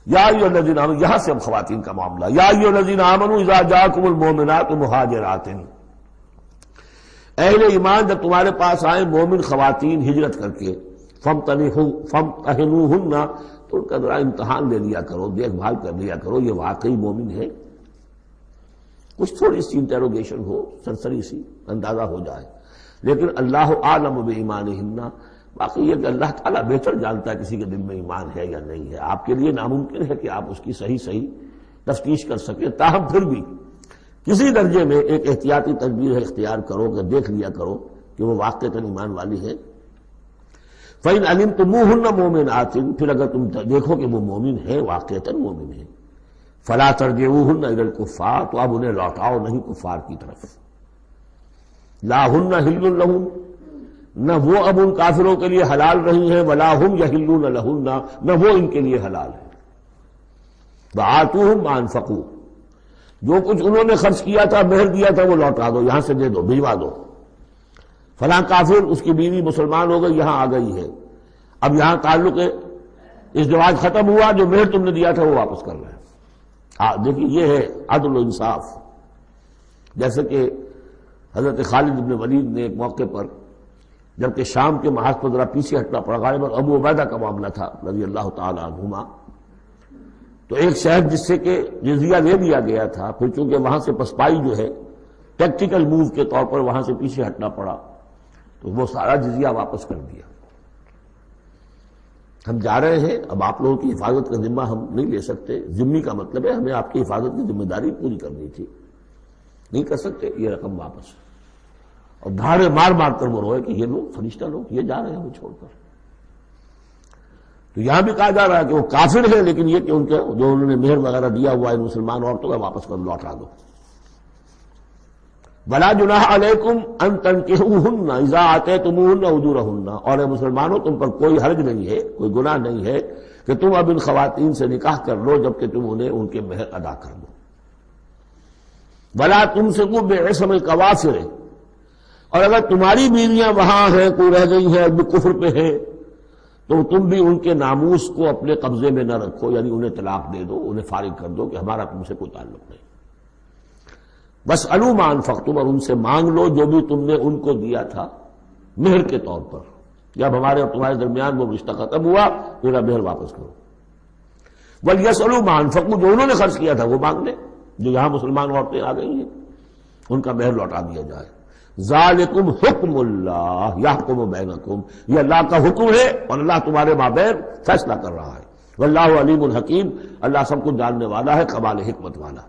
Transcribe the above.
یا ایھا الذین آمنوا، یہاں سے اب خواتین کا معاملہ، یا ایھا الذین آمنوا اذا جاءکم المؤمنات مہاجرات، اہل ایمان جب تمہارے پاس آئیں مومن خواتین ہجرت کر کے، فامتحنوہن، تو ان کا ذرا امتحان لے لیا کرو، دیکھ بھال کر لیا کرو یہ واقعی مومن ہے، کچھ تھوڑی سی انٹروگیشن ہو، سرسری سی اندازہ ہو جائے، لیکن اللہ اعلم بایمانہن، باقی یہ کہ اللہ تعالیٰ بہتر جانتا ہے کسی کے دل میں ایمان ہے یا نہیں ہے، آپ کے لیے ناممکن ہے کہ آپ اس کی صحیح تفتیش کر سکیں، تاہم پھر بھی کسی درجے میں ایک احتیاطی تدبیر اختیار کرو کہ دیکھ لیا کرو کہ وہ واقعتاً ایمان والی ہے۔ فَإِنْ عَلِمْتُمُوهُنَّ مُؤْمِنَاتٍ، پھر اگر تم دیکھو کہ وہ مومن ہے، واقعتاً مومن ہے، فَلَا تَرْجِعُوهُنَّ إِلَى الْكُفَّارِ، تو اب انہیں لوٹاؤ نہیں کفار کی طرف، لَا هُنَّ حِلٌّ لَهُمْ، نہ وہ اب ان کافروں کے لیے حلال رہی ہیں، وَلَا هُمْ يَحِلُّونَ لَهُنَّ، نہ وہ ان کے لیے حلال ہے، وَآتُوهُمْ مَا أَنفَقُوا، جو کچھ انہوں نے خرچ کیا تھا، مہر دیا تھا، وہ لوٹا دو، یہاں سے دے دو، بھجوا دو، فلاں کافر اس کی بیوی مسلمان ہو گئی، یہاں آ گئی ہے، اب یہاں تعلق ازدواج ختم ہوا، جو مہر تم نے دیا تھا وہ واپس کر رہے ہیں۔ دیکھیے یہ ہے عدل و انصاف، جیسے کہ حضرت خالد بن ولید نے ایک موقع پر جبکہ شام کے محاذ پر ذرا پیچھے ہٹنا پڑا، غالباً ابو عبیدہ کا معاملہ تھا رضی اللہ تعالی عنہما، تو ایک شہر جس سے کہ جزیہ لے لیا گیا تھا، پھر چونکہ وہاں سے پسپائی جو ہے ٹیکٹیکل موو کے طور پر وہاں سے پیچھے ہٹنا پڑا، تو وہ سارا جزیہ واپس کر دیا۔ ہم جا رہے ہیں، اب آپ لوگوں کی حفاظت کا ذمہ ہم نہیں لے سکتے، ذمہ کا مطلب ہے ہمیں آپ کی حفاظت کی ذمہ داری پوری کرنی تھی، نہیں کر سکتے، یہ رقم واپس، اور دھاڑے مار مار کر وہ روئے کہ یہ لوگ فرشتہ لوگ یہ جا رہے ہیں ہمیں چھوڑ کر۔ تو یہاں بھی کہا جا رہا ہے کہ وہ کافر ہے، لیکن یہ کہ ان کے جو انہوں نے مہر وغیرہ دیا ہوا ہے مسلمان عورتوں کا واپس کر لوٹا دو۔ وَلَا جُنَاحَ عَلَيْكُمْ أَن تَنكِحُوهُنَّ إِذَا آتَيْتُمُوهُنَّ أُجُورَهُنَّ، اور اے مسلمانوں تم پر کوئی حرج نہیں ہے، کوئی گناہ نہیں ہے کہ تم اب ان خواتین سے نکاح کر لو جبکہ تم انہیں ان کے مہر ادا کر دو۔ وَلَا تُمْسِكُوا بِعِصَمِ الْكَوَافِرِ، اور اگر تمہاری بیویاں وہاں ہیں، کوئی رہ گئی ہیں ابھی کفر پہ ہیں، تو تم بھی ان کے ناموس کو اپنے قبضے میں نہ رکھو، یعنی انہیں طلاق دے دو، انہیں فارغ کر دو کہ ہمارا تم سے کوئی تعلق نہیں۔ وَاسْأَلُوا مَا أَنفَقْتُمْ، اور ان سے مانگ لو جو بھی تم نے ان کو دیا تھا مہر کے طور پر، جب ہمارے اور تمہارے درمیان وہ رشتہ ختم ہوا میرا مہر واپس کرو۔ وَلْيَسْأَلُوا مَا أَنفَقُوا، جو انہوں نے خرچ کیا تھا وہ مانگ لیں، جو یہاں مسلمان عورتیں آ گئی ہیں ان کا مہر لوٹا دیا جائے۔ ذالکم حکم اللہ یحکم بینکم، یہ اللہ کا حکم ہے اور اللہ تمہارے مابین فیصلہ کر رہا ہے۔ واللہ علیم الحکیم، اللہ سب کچھ جاننے والا ہے، کمال حکمت والا۔